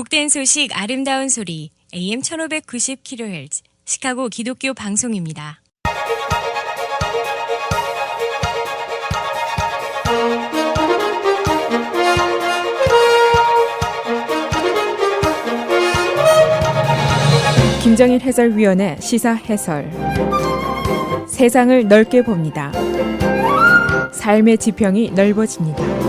복된 소식 아름다운 소리 AM 1590kHz 시카고 기독교 방송입니다. 김정일 해설위원의 시사 해설. 세상을 넓게 봅니다. 삶의 지평이 넓어집니다.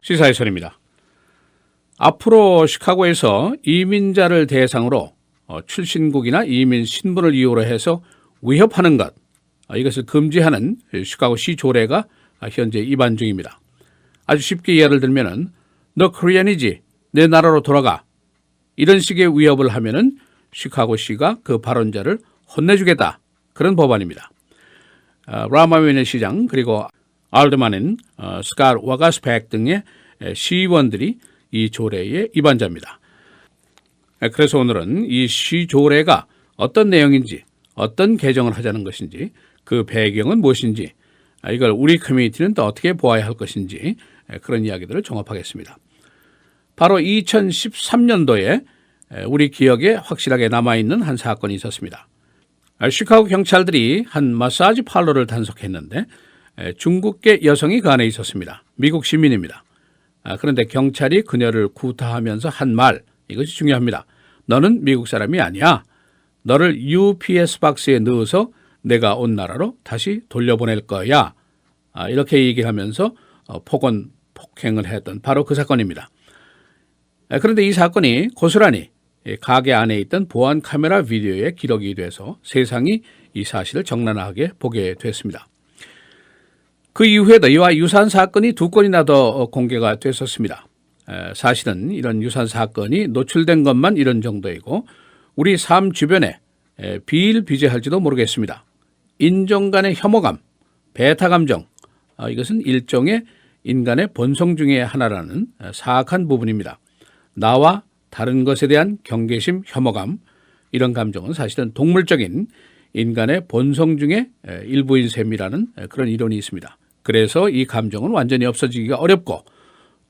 시사 해설입니다. 앞으로 시카고에서 이민자를 대상으로 출신국이나 이민 신분을 이유로 해서 위협하는 것, 이것을 금지하는 시카고시 조례가 현재 입안 중입니다. 아주 쉽게 예를 들면은 너 코리안이지? 내 나라로 돌아가. 이런 식의 위협을 하면은 시카고시가 그 발언자를 혼내주겠다. 그런 법안입니다. 라마웨네 시장 그리고 알더만인 스캇 와가스팩 등의 시의원들이 이 조례의 입안자입니다. 그래서 오늘은 이 시조례가 어떤 내용인지, 어떤 개정을 하자는 것인지, 그 배경은 무엇인지, 이걸 우리 커뮤니티는 또 어떻게 보아야 할 것인지 그런 이야기들을 종합하겠습니다. 바로 2013년도에 우리 기억에 확실하게 남아있는 한 사건이 있었습니다. 시카고 경찰들이 한 마사지 팔러를 단속했는데 중국계 여성이 그 안에 있었습니다. 미국 시민입니다. 그런데 경찰이 그녀를 구타하면서 한 말, 이것이 중요합니다. 너는 미국 사람이 아니야. 너를 UPS 박스에 넣어서 내가 온 나라로 다시 돌려보낼 거야. 이렇게 얘기하면서 폭행을 했던 바로 그 사건입니다. 그런데 이 사건이 고스란히 가게 안에 있던 보안 카메라 비디오에 기록이 돼서 세상이 이 사실을 적나라하게 보게 됐습니다. 그 이후에도 이와 유사한 사건이 두 건이나 더 공개가 됐었습니다. 사실은 이런 유사한 사건이 노출된 것만 이런 정도이고 우리 삶 주변에 비일비재할지도 모르겠습니다. 인종 간의 혐오감, 배타감정, 이것은 일종의 인간의 본성 중의 하나라는 사악한 부분입니다. 나와 다른 것에 대한 경계심, 혐오감, 이런 감정은 사실은 동물적인 인간의 본성 중의 일부인 셈이라는 그런 이론이 있습니다. 그래서 이 감정은 완전히 없어지기가 어렵고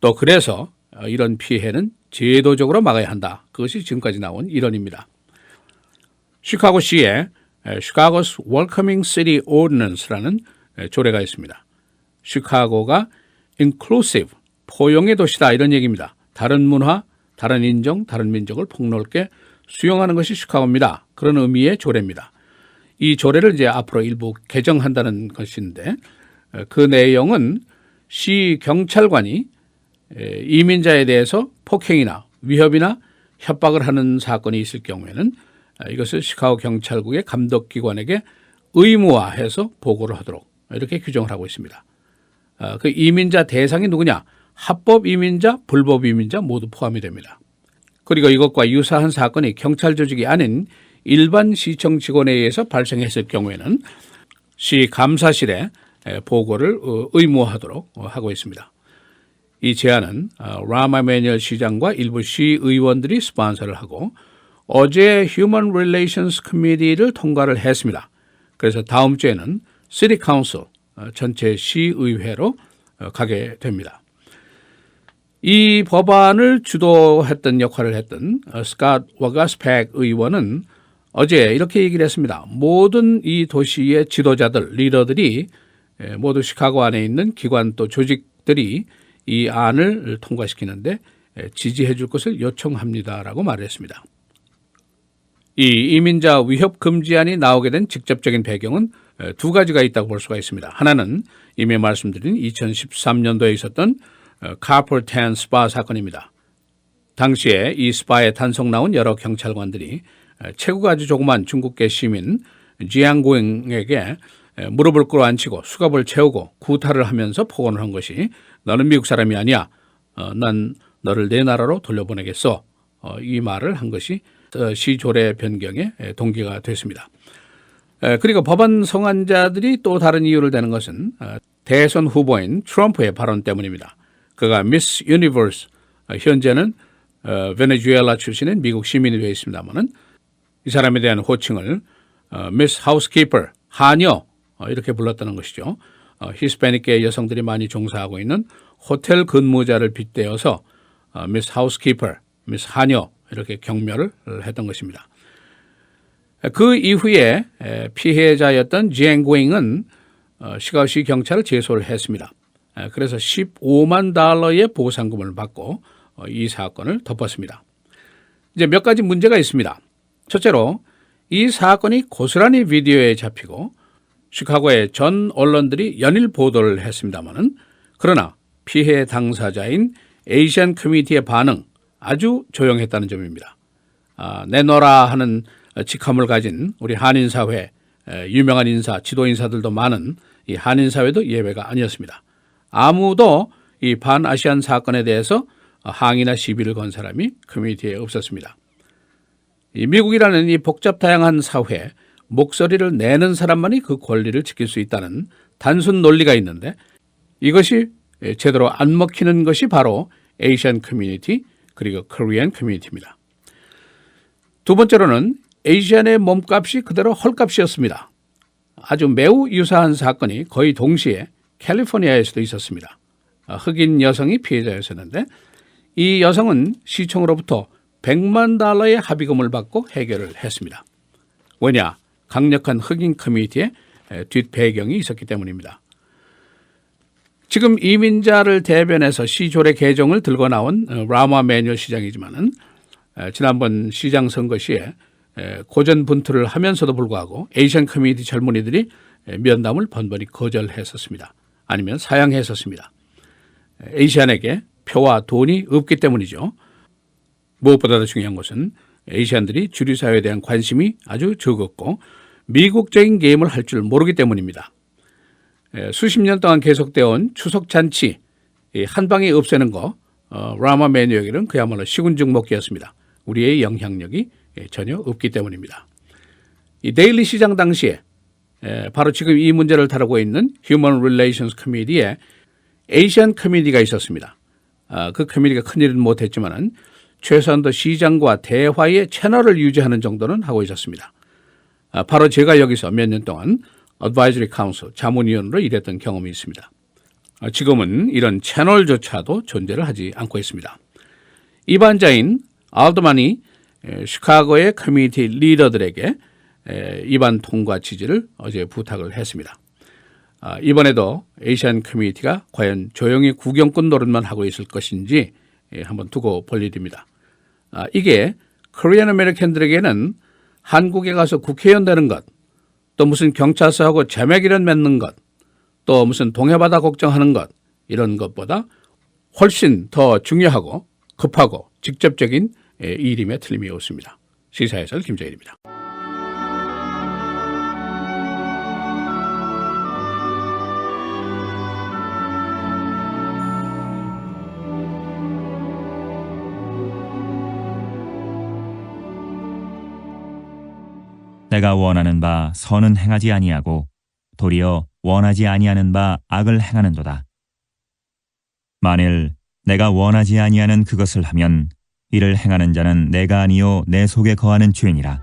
또 그래서 이런 피해는 제도적으로 막아야 한다. 그것이 지금까지 나온 이론입니다. 시카고시에 Chicago's Welcoming City Ordinance라는 조례가 있습니다. 시카고가 inclusive, 포용의 도시다 이런 얘기입니다. 다른 문화, 다른 인종, 다른 민족을 폭넓게 수용하는 것이 시카고입니다. 그런 의미의 조례입니다. 이 조례를 이제 앞으로 일부 개정한다는 것인데 그 내용은 시 경찰관이 이민자에 대해서 폭행이나 위협이나 협박을 하는 사건이 있을 경우에는 이것을 시카고 경찰국의 감독기관에게 의무화해서 보고를 하도록 이렇게 규정을 하고 있습니다. 그 이민자 대상이 누구냐? 합법 이민자, 불법 이민자 모두 포함이 됩니다. 그리고 이것과 유사한 사건이 경찰 조직이 아닌 일반 시청 직원에 의해서 발생했을 경우에는 시 감사실에 보고를 의무화하도록 하고 있습니다. 이 제안은 라마 매니얼 시장과 일부 시의원들이 스폰서를 하고 어제 Human Relations Committee를 통과를 했습니다. 그래서 다음 주에는 City Council, 전체 시의회로 가게 됩니다. 이 법안을 주도했던 역할을 했던 스캇 와가스팩 의원은 어제 이렇게 얘기를 했습니다. 모든 이 도시의 지도자들, 리더들이 모두 시카고 안에 있는 기관 또 조직들이 이 안을 통과시키는데 지지해 줄 것을 요청합니다라고 말했습니다. 이 이민자 위협 금지안이 나오게 된 직접적인 배경은 두 가지가 있다고 볼 수가 있습니다. 하나는 이미 말씀드린 2013년도에 있었던 카퍼텐 스파 사건입니다. 당시에 이 스파에 단속 나온 여러 경찰관들이 체구가 아주 조그만 중국계 시민 지양고잉에게 무릎을 꿇어앉히고 수갑을 채우고 구타를 하면서 폭언을 한 것이 너는 미국 사람이 아니야. 난 너를 내 나라로 돌려보내겠어. 이 말을 한 것이 시조례 변경의 동기가 됐습니다. 그리고 법안 성안자들이 또 다른 이유를 대는 것은 대선 후보인 트럼프의 발언 때문입니다. 그가 미스 유니버스, 현재는 베네수엘라 출신인 미국 시민이 되어 있습니다만은 이 사람에 대한 호칭을 미스 하우스키퍼, 하녀 이렇게 불렀다는 것이죠. 히스패닉계 여성들이 많이 종사하고 있는 호텔 근무자를 빗대어서 미스 하우스키퍼, 미스 하녀 이렇게 경멸을 했던 것입니다. 그 이후에 피해자였던 지앵고잉은 시카고시 경찰을 제소를 했습니다. 그래서 $15만 보상금을 받고 이 사건을 덮었습니다. 이제 몇 가지 문제가 있습니다. 첫째로 이 사건이 고스란히 비디오에 잡히고 시카고의 전 언론들이 연일 보도를 했습니다마는 그러나 피해 당사자인 에이시안 커뮤니티의 반응 아주 조용했다는 점입니다. 내노라 하는 직함을 가진 우리 한인사회 유명한 인사, 지도 인사들도 많은 이 한인사회도 예외가 아니었습니다. 아무도 이 반아시안 사건에 대해서 항의나 시비를 건 사람이 커뮤니티에 없었습니다. 이 미국이라는 이 복잡 다양한 사회, 목소리를 내는 사람만이 그 권리를 지킬 수 있다는 단순 논리가 있는데 이것이 제대로 안 먹히는 것이 바로 에이시안 커뮤니티 그리고 코리안 커뮤니티입니다. 두 번째로는 에이시안의 몸값이 그대로 헐값이었습니다. 아주 매우 유사한 사건이 거의 동시에 캘리포니아에서도 있었습니다. 흑인 여성이 피해자였었는데 이 여성은 시청으로부터 $100만 합의금을 받고 해결을 했습니다. 왜냐? 강력한 흑인 커뮤니티의 뒷배경이 있었기 때문입니다. 지금 이민자를 대변해서 시조례 개정을 들고 나온 라마 매뉴얼 시장이지만은 지난번 시장 선거 시에 고전분투를 하면서도 불구하고 에이시안 커뮤니티 젊은이들이 면담을 번번이 거절했었습니다. 아니면 사양했었습니다. 에이시안에게 표와 돈이 없기 때문이죠. 무엇보다도 중요한 것은 에이시안들이 주류사회에 대한 관심이 아주 적었고 미국적인 게임을 할 줄 모르기 때문입니다. 수십 년 동안 계속되어 온 추석잔치 한 방에 없애는 거 라마 매뉴얼은 그야말로 시군죽먹기였습니다. 우리의 영향력이 전혀 없기 때문입니다. 이 데일리 시장 당시에 바로 지금 이 문제를 다루고 있는 Human Relations Committee에 에이시안 커뮤니티가 있었습니다. 그 커뮤니티가 큰일은 못했지만은 최소한도 시장과 대화의 채널을 유지하는 정도는 하고 있었습니다. 바로 제가 여기서 몇 년 동안 Advisory Council 자문위원으로 일했던 경험이 있습니다. 지금은 이런 채널조차도 존재를 하지 않고 있습니다. 입안자인 알더만이 시카고의 커뮤니티 리더들에게 입안 통과 지지를 어제 부탁을 했습니다. 이번에도 에이시안 커뮤니티가 과연 조용히 구경꾼 노릇만 하고 있을 것인지 한번 두고 볼 일입니다. 이게 코리안 아메리칸들에게는 한국에 가서 국회의원 되는 것, 또 무슨 경찰서하고 자매기를 맺는 것, 또 무슨 동해바다 걱정하는 것 이런 것보다 훨씬 더 중요하고 급하고 직접적인 일임에 틀림이 없습니다. 시사해설 김정일입니다. 내가 원하는 바 선은 행하지 아니하고 도리어 원하지 아니하는 바 악을 행하는도다. 만일 내가 원하지 아니하는 그것을 하면 이를 행하는 자는 내가 아니요 내 속에 거하는 죄니라.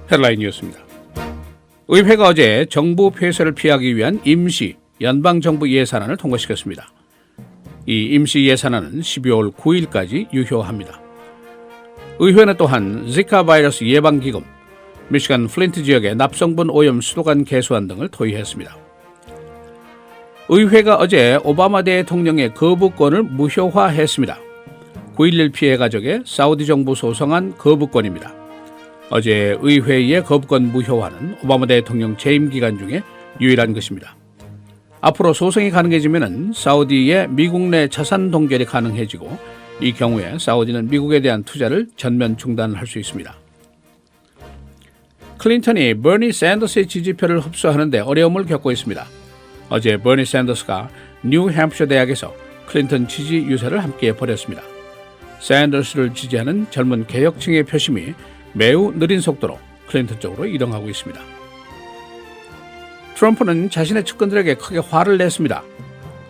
헤드라인 뉴스입니다. 의회가 어제 정부 폐쇄를 피하기 위한 임시 연방정부 예산안을 통과시켰습니다. 이 임시 예산안은 12월 9일까지 유효합니다. 의회는 또한 지카 바이러스 예방기금, 미시간 플린트 지역의 납성분 오염 수도관 개수안 등을 토의했습니다. 의회가 어제 오바마 대통령의 거부권을 무효화했습니다. 9.11 피해 가족의 사우디 정부 소송안 거부권입니다. 어제 의회의 거부권 무효화는 오바마 대통령 재임 기간 중에 유일한 것입니다. 앞으로 소송이 가능해지면 사우디의 미국 내 자산 동결이 가능해지고 이 경우에 사우디는 미국에 대한 투자를 전면 중단할 수 있습니다. 클린턴이 버니 샌더스의 지지표를 흡수하는데 어려움을 겪고 있습니다. 어제 버니 샌더스가 뉴햄프셔 대학에서 클린턴 지지 유세를 함께 벌였습니다. 샌더스를 지지하는 젊은 개혁층의 표심이 매우 느린 속도로 클린턴 쪽으로 이동하고 있습니다. 트럼프는 자신의 측근들에게 크게 화를 냈습니다.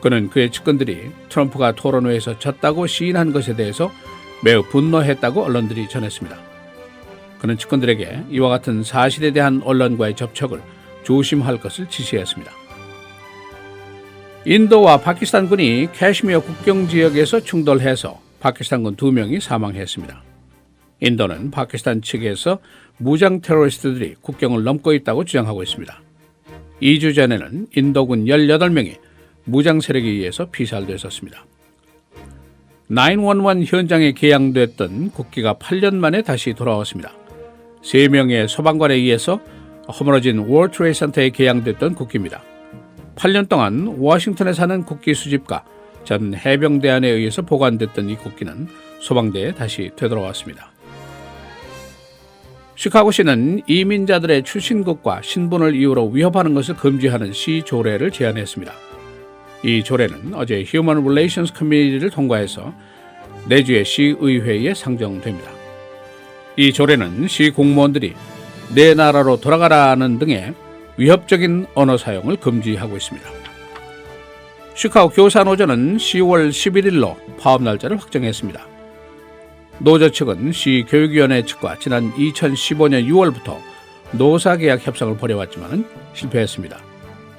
그는 그의 측근들이 트럼프가 토론회에서 졌다고 시인한 것에 대해서 매우 분노했다고 언론들이 전했습니다. 그는 측근들에게 이와 같은 사실에 대한 언론과의 접촉을 조심할 것을 지시했습니다. 인도와 파키스탄군이 캐시미어 국경 지역에서 충돌해서 파키스탄군 2명이 사망했습니다. 인도는 파키스탄 측에서 무장 테러리스트들이 국경을 넘고 있다고 주장하고 있습니다. 2주 전에는 인도군 18명이 무장 세력에 의해서 피살됐었습니다. 911 현장에 개양됐던 국기가 8년 만에 다시 돌아왔습니다. 3명의 소방관에 의해서 허물어진 월드 트레이드 센터에 개양됐던 국기입니다. 8년 동안 워싱턴에 사는 국기 수집가 전 해병대안에 의해서 보관됐던 이 국기는 소방대에 다시 되돌아왔습니다. 시카고시는 이민자들의 출신국과 신분을 이유로 위협하는 것을 금지하는 시 조례를 제안했습니다. 이 조례는 어제 Human Relations Committee를 통과해서 내주의 시의회에 상정됩니다. 이 조례는 시 공무원들이 내 나라로 돌아가라는 등의 위협적인 언어 사용을 금지하고 있습니다. 시카고 교사노조는 10월 11일로 파업 날짜를 확정했습니다. 노조 측은 시 교육위원회 측과 지난 2015년 6월부터 노사계약 협상을 벌여왔지만 실패했습니다.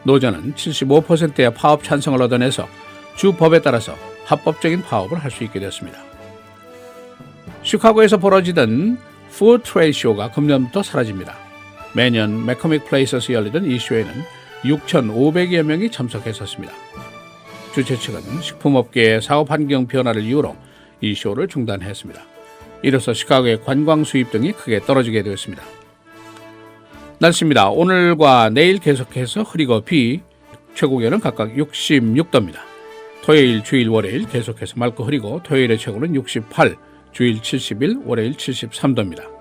노조는 75%의 파업 찬성을 얻어내서 주 법에 따라서 합법적인 파업을 할 수 있게 되었습니다. 시카고에서 벌어지던 푸드 트레이드 쇼가 금년부터 사라집니다. 매년 매커믹 플레이스에서 열리던 이 쇼에는 6,500여 명이 참석했었습니다. 주최 측은 식품업계의 사업 환경 변화를 이유로 이 쇼를 중단했습니다. 이로써 시카고의 관광 수입 등이 크게 떨어지게 되었습니다. 날씨입니다. 오늘과 내일 계속해서 흐리고 비, 최고기온은 각각 66도입니다. 토요일, 주일, 월요일 계속해서 맑고 흐리고 토요일의 최고는 68, 주일 71, 월요일 73도입니다.